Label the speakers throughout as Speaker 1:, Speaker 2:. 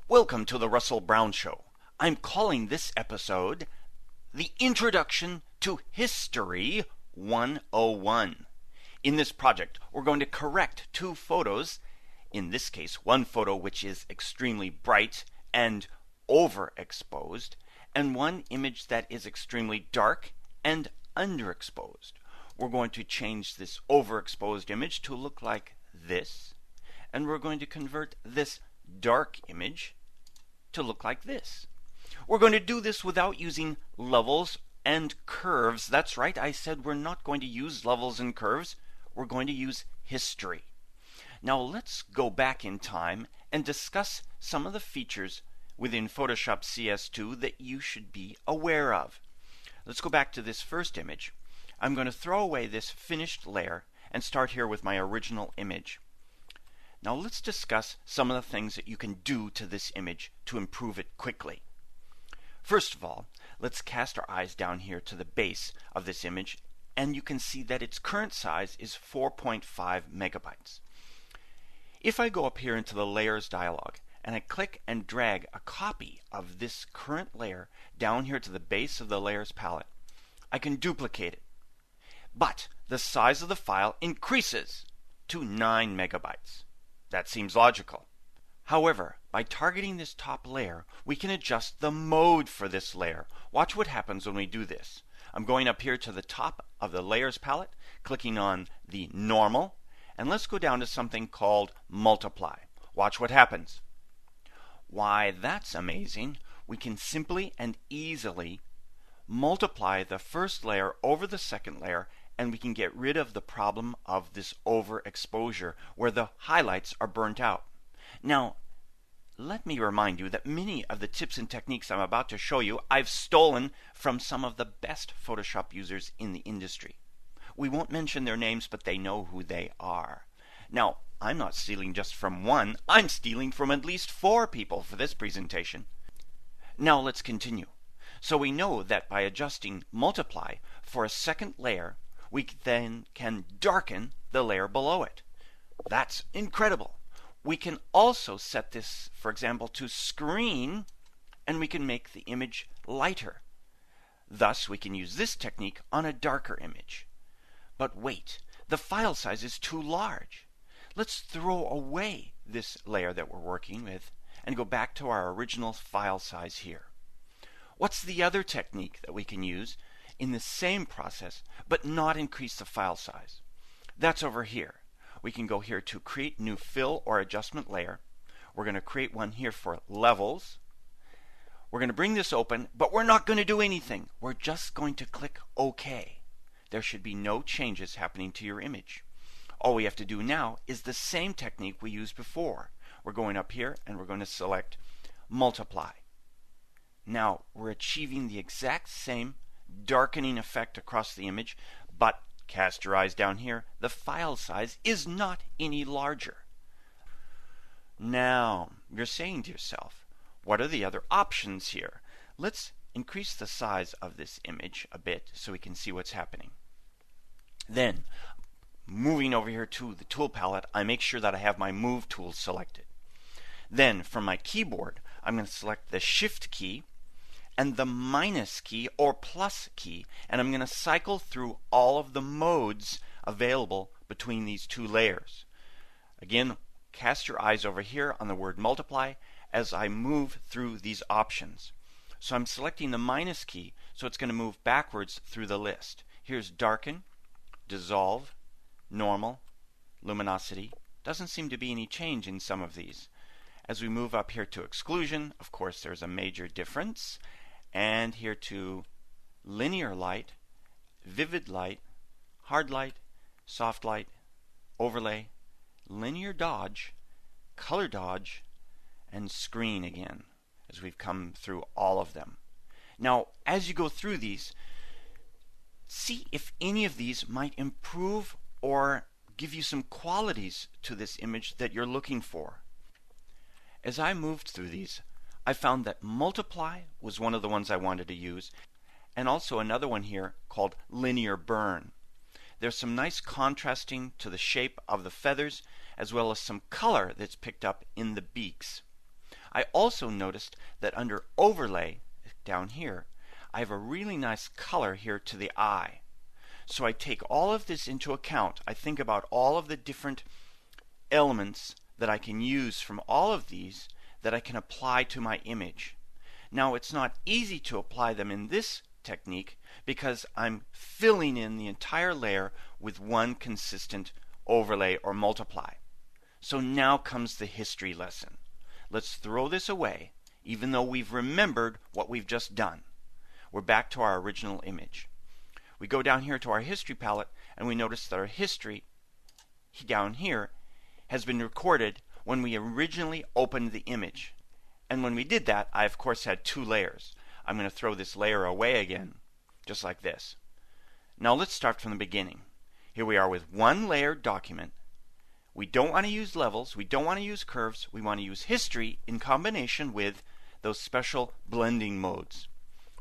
Speaker 1: Welcome to the Russell Brown Show. I'm calling this episode The Introduction to History 101. In this project, we're going to correct two photos, in this case, one photo which is extremely bright and overexposed, and one image that is extremely dark and underexposed. We're going to change this overexposed image to look like this, and we're going to convert this dark image to look like this. We're going to do this without using levels and curves. That's right, I said we're not going to use levels and curves. We're going to use history. Now let's go back in time and discuss some of the features within Photoshop CS2 that you should be aware of. Let's go back to this first image. I'm going to throw away this finished layer and start here with my original image. Now let's discuss some of the things that you can do to this image to improve it quickly. First of all, let's cast our eyes down here to the base of this image, and you can see that its current size is 4.5 megabytes. If I go up here into the Layers dialog and I click and drag a copy of this current layer down here to the base of the Layers palette, I can duplicate it. But the size of the file increases to 9 megabytes. That seems logical. However, by targeting this top layer, we can adjust the mode for this layer. Watch what happens when we do this. I'm going up here to the top of the Layers palette, clicking on the Normal, and let's go down to something called Multiply. Watch what happens. Why, that's amazing. We can simply and easily multiply the first layer over the second layer, and we can get rid of the problem of this overexposure where the highlights are burnt out. Now, let me remind you that many of the tips and techniques I'm about to show you I've stolen from some of the best Photoshop users in the industry. We won't mention their names, but they know who they are. Now, I'm not stealing just from one, I'm stealing from at least 4 people for this presentation. Now let's continue. So we know that by adjusting Multiply for a second layer, we then can darken the layer below it. That's incredible. We can also set this, for example, to Screen, and we can make the image lighter. Thus, we can use this technique on a darker image. But wait, the file size is too large. Let's throw away this layer that we're working with and go back to our original file size here. What's the other technique that we can use in the same process but not increase the file size? That's over here. We can go here to create new fill or adjustment layer. We're going to create one here for levels. We're going to bring this open, but we're not going to do anything. We're just going to click OK. There should be no changes happening to your image. All we have to do now is the same technique we used before. We're going up here and we're going to select Multiply. Now we're achieving the exact same darkening effect across the image, but cast your eyes down here, the file size is not any larger. Now you're saying to yourself, what are the other options here? Let's increase the size of this image a bit so we can see what's happening. Then, moving over here to the tool palette, I make sure that I have my Move tool selected. Then from my keyboard, I'm going to select the Shift key and the minus key or plus key, and I'm going to cycle through all of the modes available between these two layers. Again, cast your eyes over here on the word Multiply as I move through these options. So I'm selecting the minus key, so it's going to move backwards through the list. Here's Darken, Dissolve, Normal, Luminosity. Doesn't seem to be any change in some of these. As we move up here to Exclusion, of course there's a major difference. And here to Linear Light, Vivid Light, Hard Light, Soft Light, Overlay, Linear Dodge, Color Dodge, and Screen again, as we've come through all of them. Now, as you go through these, see if any of these might improve or give you some qualities to this image that you're looking for. As I moved through these, I found that Multiply was one of the ones I wanted to use, and also another one here called Linear Burn. There's some nice contrasting to the shape of the feathers, as well as some color that's picked up in the beaks. I also noticed that under overlay down here, I have a really nice color here to the eye. So I take all of this into account. I think about all of the different elements that I can use from all of these that I can apply to my image. Now, it's not easy to apply them in this technique because I'm filling in the entire layer with one consistent overlay or multiply. So now comes the history lesson. Let's throw this away, even though we've remembered what we've just done. We're back to our original image. We go down here to our history palette and we notice that our history down here has been recorded when we originally opened the image. And when we did that, I of course had two layers. I'm going to throw this layer away again, just like this. Now let's start from the beginning. Here we are with one layered document. We don't want to use levels, we don't want to use curves, we want to use history in combination with those special blending modes.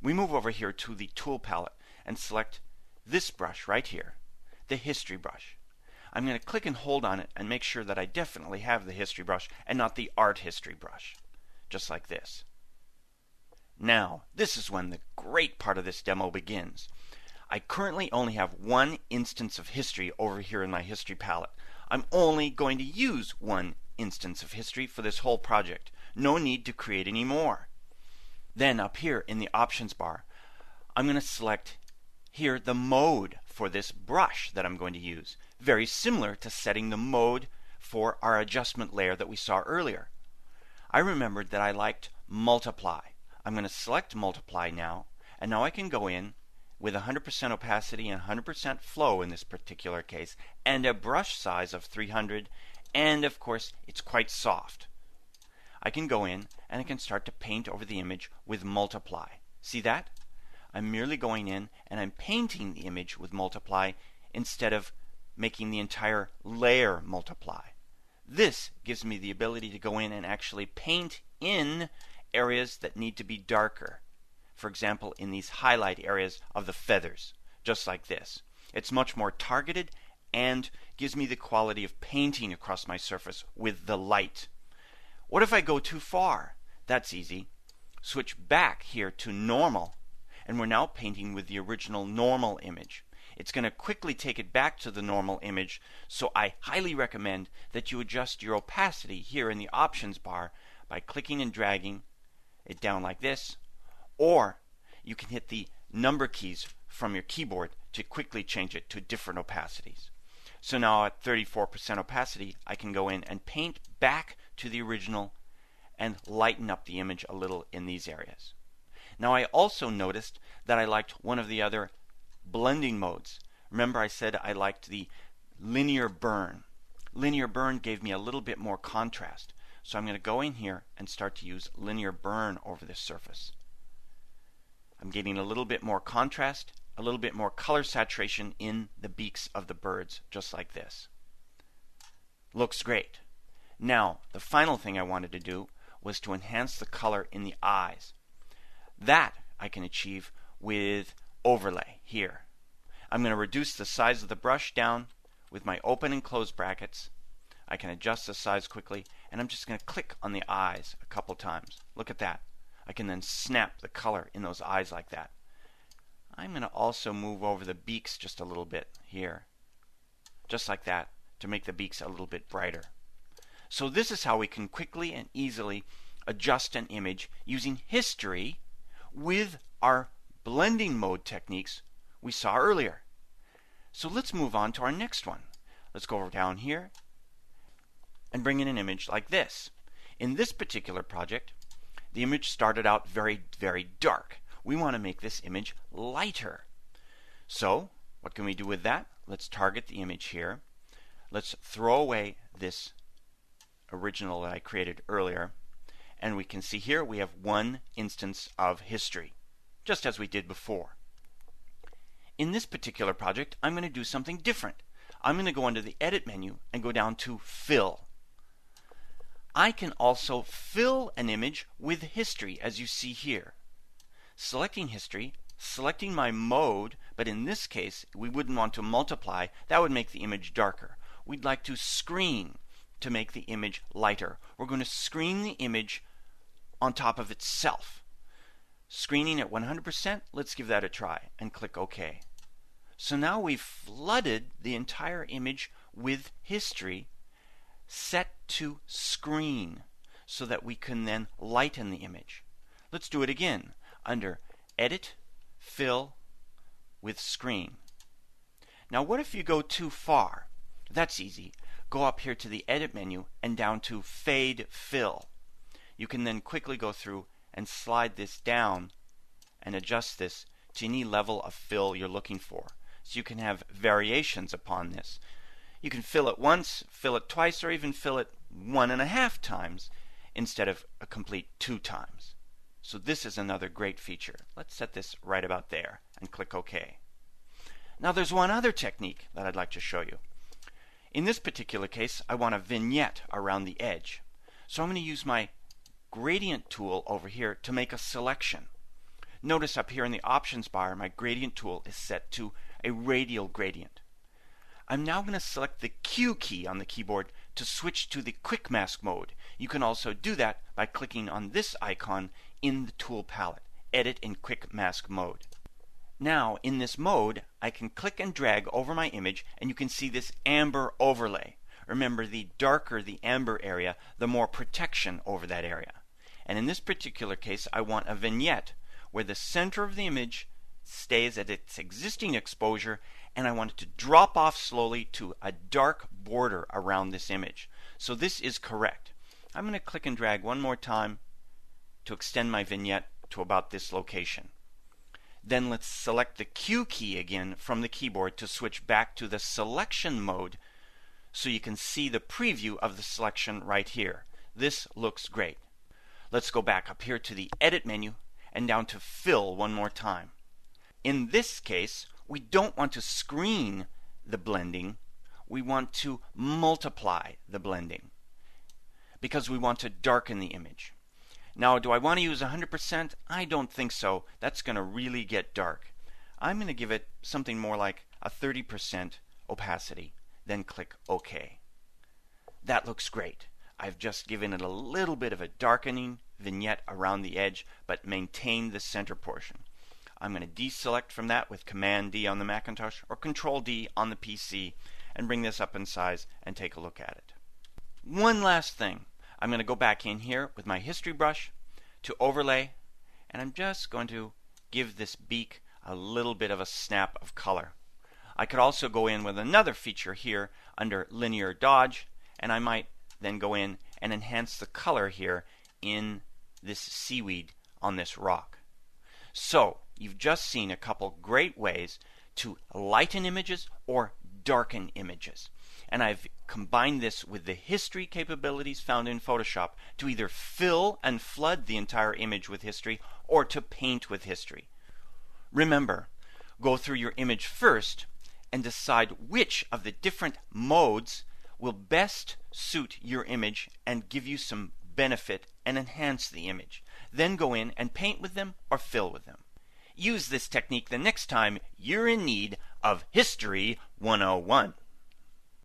Speaker 1: We move over here to the tool palette and select this brush right here, the history brush. I'm going to click and hold on it and make sure that I definitely have the history brush and not the art history brush. Just like this. Now, this is when the great part of this demo begins. I currently only have one instance of history over here in my history palette. I'm only going to use one instance of history for this whole project. No need to create any more. Then up here in the options bar, I'm going to select here the mode for this brush that I'm going to use. Very similar to setting the mode for our adjustment layer that we saw earlier. I remembered that I liked multiply. I'm going to select multiply now, and now I can go in with 100% opacity and 100% flow in this particular case, and a brush size of 300, and of course it's quite soft. I can go in and I can start to paint over the image with multiply. See that? I'm merely going in and I'm painting the image with multiply instead of making the entire layer multiply. This gives me the ability to go in and actually paint in areas that need to be darker. For example, in these highlight areas of the feathers, just like this. It's much more targeted and gives me the quality of painting across my surface with the light. What if I go too far? That's easy. Switch back here to normal, and we're now painting with the original normal image. It's going to quickly take it back to the normal image, so I highly recommend that you adjust your opacity here in the options bar by clicking and dragging it down like this, or you can hit the number keys from your keyboard to quickly change it to different opacities. So now at 34% opacity, I can go in and paint back to the original and lighten up the image a little in these areas. Now I also noticed that I liked one of the other blending modes. Remember I said I liked the linear burn. Linear burn gave me a little bit more contrast. So I'm going to go in here and start to use linear burn over this surface. I'm getting a little bit more contrast, a little bit more color saturation in the beaks of the birds, just like this. Looks great. Now, the final thing I wanted to do was to enhance the color in the eyes. That I can achieve with overlay here. I'm going to reduce the size of the brush down with my open and close brackets. I can adjust the size quickly, and I'm just going to click on the eyes a couple times. Look at that. I can then snap the color in those eyes like that. I'm going to also move over the beaks just a little bit here, just like that, to make the beaks a little bit brighter. So this is how we can quickly and easily adjust an image using history with our blending mode techniques we saw earlier. So let's move on to our next one. Let's go down here and bring in an image like this. In this particular project, the image started out very, very dark. We want to make this image lighter. So, what can we do with that? Let's target the image here. Let's throw away this original that I created earlier. And we can see here we have one instance of history, just as we did before. In this particular project, I'm going to do something different. I'm going to go under the Edit menu and go down to Fill. I can also fill an image with history, as you see here. Selecting history, selecting my mode, but in this case we wouldn't want to multiply. That would make the image darker. We'd like to screen to make the image lighter. We're going to screen the image on top of itself. Screening at 100%, let's give that a try and click OK. So now we've flooded the entire image with history set to screen so that we can then lighten the image. Let's do it again under Edit, Fill with Screen. Now what if you go too far? That's easy. Go up here to the Edit menu and down to Fade Fill. You can then quickly go through and slide this down and adjust this to any level of fill you're looking for. So you can have variations upon this. You can fill it once, fill it twice, or even fill it 1.5 times instead of a complete 2 times. So this is another great feature. Let's set this right about there and click OK. Now there's one other technique that I'd like to show you. In this particular case, I want a vignette around the edge. So I'm going to use my gradient tool over here to make a selection. Notice up here in the options bar, my gradient tool is set to a radial gradient. I'm now going to select the Q key on the keyboard to switch to the quick mask mode. You can also do that by clicking on this icon in the tool palette, Edit in Quick Mask Mode. Now in this mode, I can click and drag over my image and you can see this amber overlay. Remember, the darker the amber area, the more protection over that area. And in this particular case, I want a vignette where the center of the image stays at its existing exposure, and I want it to drop off slowly to a dark border around this image. So this is correct. I'm going to click and drag one more time to extend my vignette to about this location. Then let's select the Q key again from the keyboard to switch back to the selection mode so you can see the preview of the selection right here. This looks great. Let's go back up here to the Edit menu and down to Fill one more time. In this case, we don't want to screen the blending. We want to multiply the blending because we want to darken the image. Now, do I want to use 100%? I don't think so. That's going to really get dark. I'm going to give it something more like a 30% opacity, then click OK. That looks great. I've just given it a little bit of a darkening vignette around the edge, but maintained the center portion. I'm going to deselect from that with Command D on the Macintosh or Control D on the PC and bring this up in size and take a look at it. One last thing. I'm going to go back in here with my history brush to overlay, and I'm just going to give this beak a little bit of a snap of color. I could also go in with another feature here under linear dodge, and I might then go in and enhance the color here in this seaweed on this rock. So you've just seen a couple great ways to lighten images or darken images. And I've combined this with the history capabilities found in Photoshop to either fill and flood the entire image with history or to paint with history. Remember, go through your image first and decide which of the different modes will best suit your image and give you some benefit and enhance the image. Then go in and paint with them or fill with them. Use this technique the next time you're in need of History 101.